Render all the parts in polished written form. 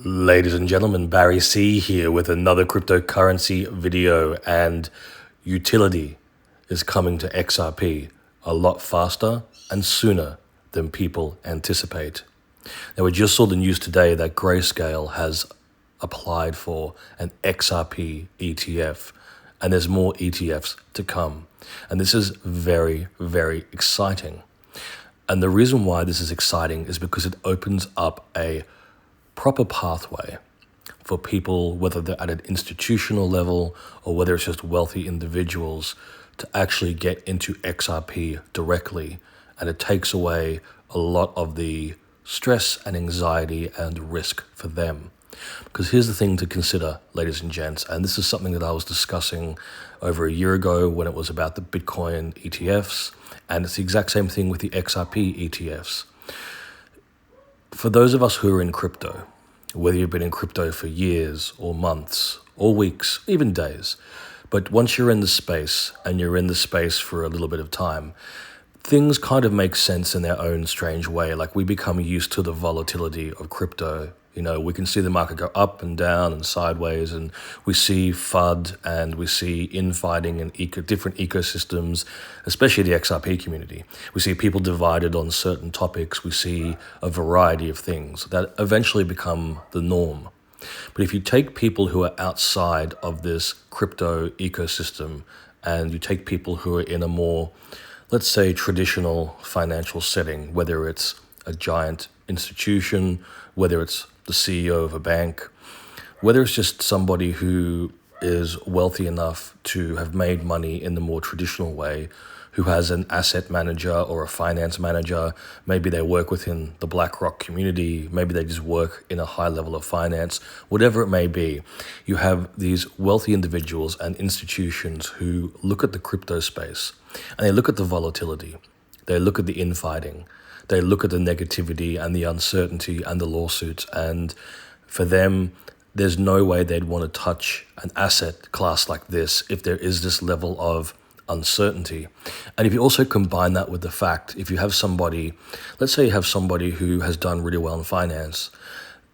Ladies and gentlemen, Barry C here with another cryptocurrency video, and utility is coming to XRP a lot faster and sooner than people anticipate. Now, we just saw the news today that Grayscale has applied for an XRP ETF, and there's more ETFs to come. And this is very, very exciting. And the reason why this is exciting is because it opens up a proper pathway for people, whether they're at an institutional level or whether it's just wealthy individuals, to actually get into XRP directly. And it takes away a lot of the stress and anxiety and risk for them. Because here's the thing to consider, ladies and gents, and this is something that I was discussing over a year ago when it was about the Bitcoin ETFs, and it's the exact same thing with the XRP ETFs. For those of us who are in crypto, whether you've been in crypto for years or months or weeks, even days, but once you're in the space and you're in the space for a little bit of time, things kind of make sense in their own strange way. Like, we become used to the volatility of crypto. You know, we can see the market go up and down and sideways, and we see FUD and we see infighting in different ecosystems, especially the XRP community. We see people divided on certain topics. We see a variety of things that eventually become the norm. But if you take people who are outside of this crypto ecosystem and you take people who are in a more, let's say, traditional financial setting, whether it's a giant institution, whether it's the CEO of a bank, whether it's just somebody who is wealthy enough to have made money in the more traditional way, who has an asset manager or a finance manager, maybe they work within the BlackRock community, maybe they just work in a high level of finance, whatever it may be, you have these wealthy individuals and institutions who look at the crypto space and they look at the volatility, they look at the infighting, they look at the negativity and the uncertainty and the lawsuits, and for them, there's no way they'd want to touch an asset class like this if there is this level of uncertainty. And if you also combine that with the fact, if you have somebody, let's say you have somebody who has done really well in finance,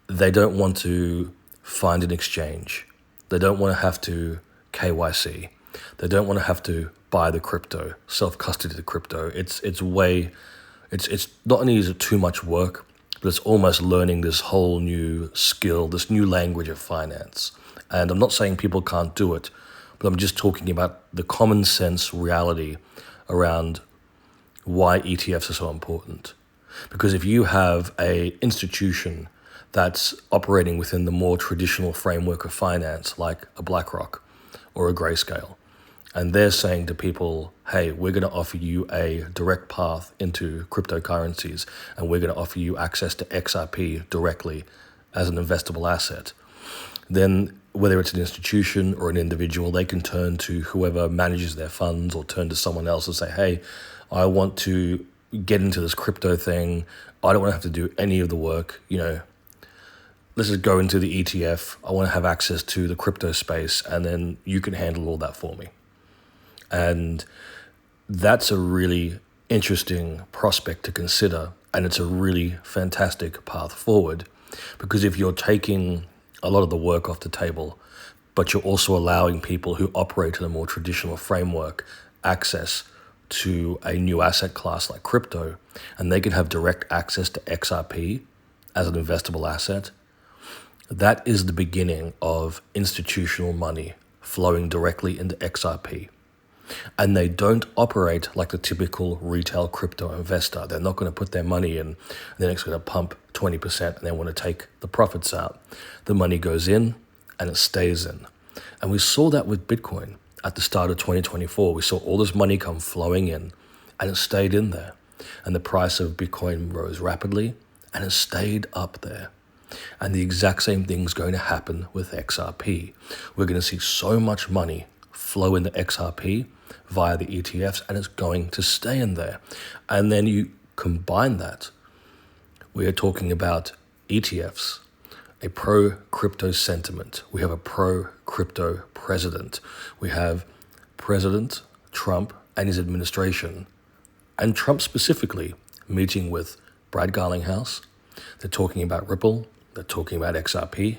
they don't want to find an exchange. They don't want to have to KYC. They don't want to have to buy the crypto, self-custody the crypto. It's not only is it too much work, but it's almost learning this whole new skill, this new language of finance. And I'm not saying people can't do it, but I'm just talking about the common sense reality around why ETFs are so important. Because if you have an institution that's operating within the more traditional framework of finance, like a BlackRock or a Grayscale, and they're saying to people, hey, we're going to offer you a direct path into cryptocurrencies, and we're going to offer you access to XRP directly as an investable asset, then whether it's an institution or an individual, they can turn to whoever manages their funds or turn to someone else and say, hey, I want to get into this crypto thing. I don't want to have to do any of the work. Let's just go into the ETF. I want to have access to the crypto space, and then you can handle all that for me. And that's a really interesting prospect to consider, and it's a really fantastic path forward, because if you're taking a lot of the work off the table, but you're also allowing people who operate in a more traditional framework access to a new asset class like crypto, and they can have direct access to XRP as an investable asset, that is the beginning of institutional money flowing directly into XRP. And they don't operate like the typical retail crypto investor. They're not going to put their money in and then it's going to pump 20% and they want to take the profits out. The money goes in and it stays in. And we saw that with Bitcoin at the start of 2024. We saw all this money come flowing in and it stayed in there. And the price of Bitcoin rose rapidly and it stayed up there. And the exact same thing's going to happen with XRP. We're going to see so much money flow into XRP via the ETFs, and it's going to stay in there. And then you combine that, we are talking about ETFs, a pro-crypto sentiment. We have a pro-crypto president. We have President Trump and his administration, and Trump specifically, meeting with Brad Garlinghouse. They're talking about Ripple. They're talking about XRP.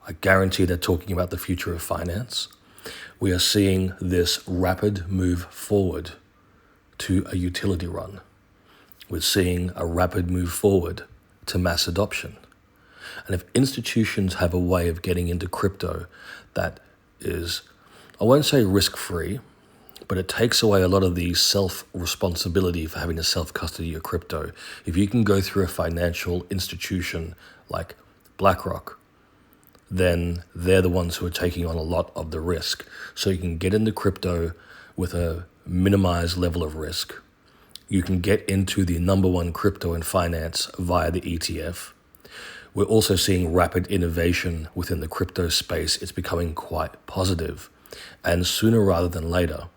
I guarantee they're talking about the future of finance. We are seeing this rapid move forward to a utility run. We're seeing a rapid move forward to mass adoption. And if institutions have a way of getting into crypto that is, I won't say risk-free, but it takes away a lot of the self-responsibility for having to self-custody your crypto. If you can go through a financial institution like BlackRock, then they're the ones who are taking on a lot of the risk. So you can get into crypto with a minimized level of risk. You can get into the number one crypto in finance via the ETF. We're also seeing rapid innovation within the crypto space. It's becoming quite positive. And sooner rather than later,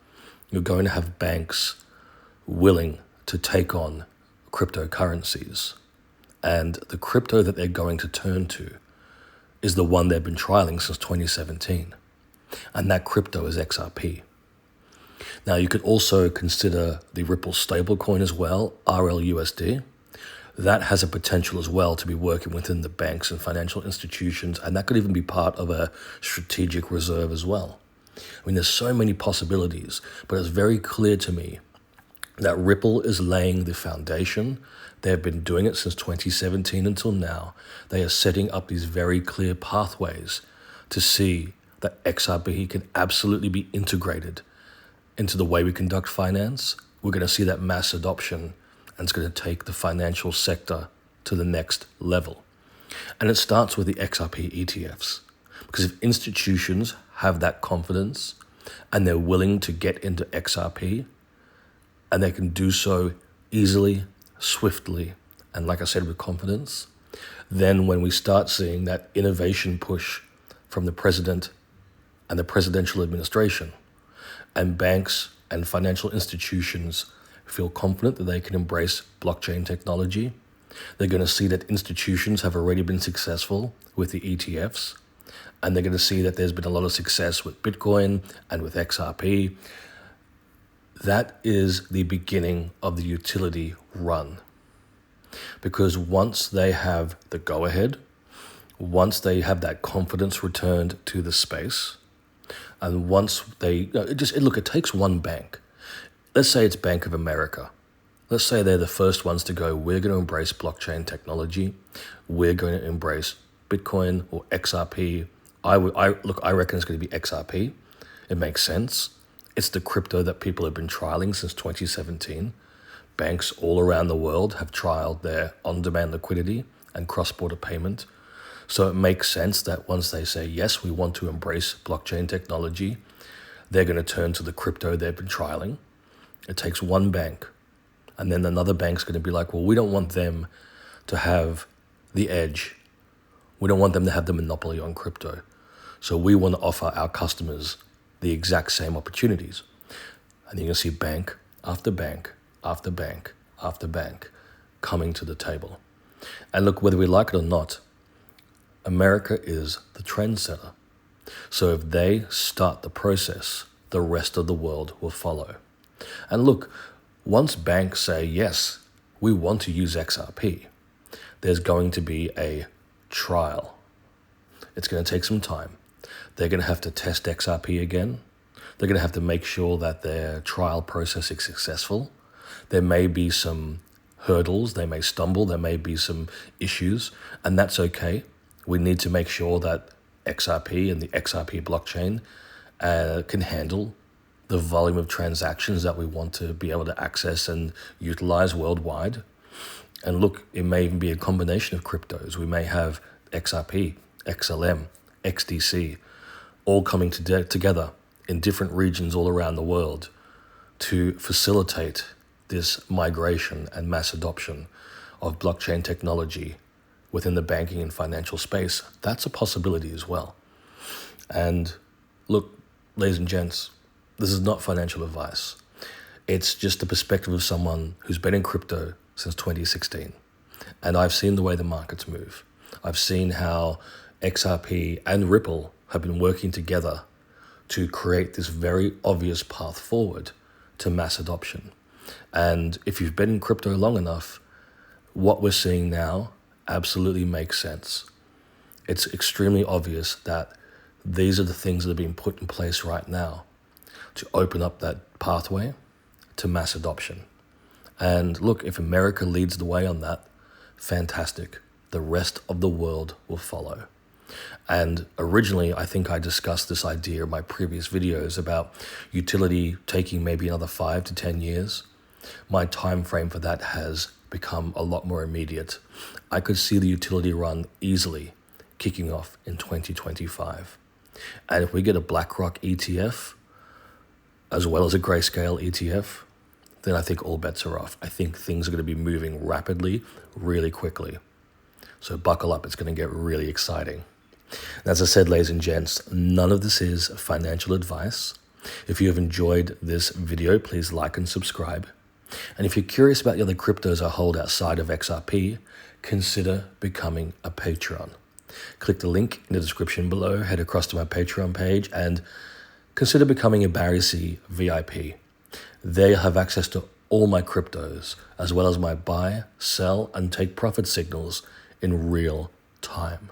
you're going to have banks willing to take on cryptocurrencies. And the crypto that they're going to turn to is the one they've been trialing since 2017. And that crypto is XRP. Now, you could also consider the Ripple stablecoin as well, RLUSD. That has a potential as well to be working within the banks and financial institutions, and that could even be part of a strategic reserve as well. I mean, there's so many possibilities, but it's very clear to me that Ripple is laying the foundation. They've been doing it since 2017 until now. They are setting up these very clear pathways to see that XRP can absolutely be integrated into the way we conduct finance. We're going to see that mass adoption, and it's going to take the financial sector to the next level. And it starts with the XRP ETFs. Because if institutions have that confidence and they're willing to get into XRP, and they can do so easily, swiftly, and like I said, with confidence, then when we start seeing that innovation push from the president and the presidential administration, and banks and financial institutions feel confident that they can embrace blockchain technology, they're going to see that institutions have already been successful with the ETFs, and they're going to see that there's been a lot of success with Bitcoin and with XRP. That is the beginning of the utility run. Because once they have the go-ahead, once they have that confidence returned to the space, and once they, it takes one bank. Let's say it's Bank of America. Let's say they're the first ones to go, we're going to embrace blockchain technology. We're going to embrace Bitcoin or XRP. I reckon it's going to be XRP. It makes sense. It's the crypto that people have been trialing since 2017. Banks all around the world have trialed their on-demand liquidity and cross-border payment. So it makes sense that once they say, yes, we want to embrace blockchain technology, they're going to turn to the crypto they've been trialing. It takes one bank, and then another bank's going to be like, well, we don't want them to have the edge. We don't want them to have the monopoly on crypto. So we want to offer our customers the exact same opportunities. And you're going to see bank after bank after bank after bank coming to the table. And look, whether we like it or not, America is the trendsetter. So if they start the process, the rest of the world will follow. And look, once banks say, yes, we want to use XRP, there's going to be a trial. It's going to take some time. They're going to have to test XRP again. They're going to have to make sure that their trial process is successful. There may be some hurdles. They may stumble. There may be some issues, and that's okay. We need to make sure that XRP and the XRP blockchain can handle the volume of transactions that we want to be able to access and utilize worldwide. And look, it may even be a combination of cryptos. We may have XRP, XLM, XDC, all coming together in different regions all around the world to facilitate this migration and mass adoption of blockchain technology within the banking and financial space. That's a possibility as well. And look, ladies and gents, this is not financial advice. It's just the perspective of someone who's been in crypto since 2016. And I've seen the way the markets move. I've seen how XRP and Ripple have been working together to create this very obvious path forward to mass adoption. And if you've been in crypto long enough, what we're seeing now absolutely makes sense. it's extremely obvious that these are the things that are being put in place right now to open up that pathway to mass adoption. And look, if America leads the way on that, fantastic. The rest of the world will follow. And originally, I think I discussed this idea in my previous videos about utility taking maybe another 5 to 10 years. My time frame for that has become a lot more immediate. I could see the utility run easily kicking off in 2025. And if we get a BlackRock ETF, as well as a Grayscale ETF, then I think all bets are off. I think things are going to be moving rapidly, really quickly. So buckle up, it's going to get really exciting. And as I said, ladies and gents, none of this is financial advice. If you have enjoyed this video, please like and subscribe. And if you're curious about the other cryptos I hold outside of XRP, consider becoming a Patreon. Click the link in the description below, head across to my Patreon page, and consider becoming a Barry C VIP. There you'll have access to all my cryptos, as well as my buy, sell, and take profit signals in real time.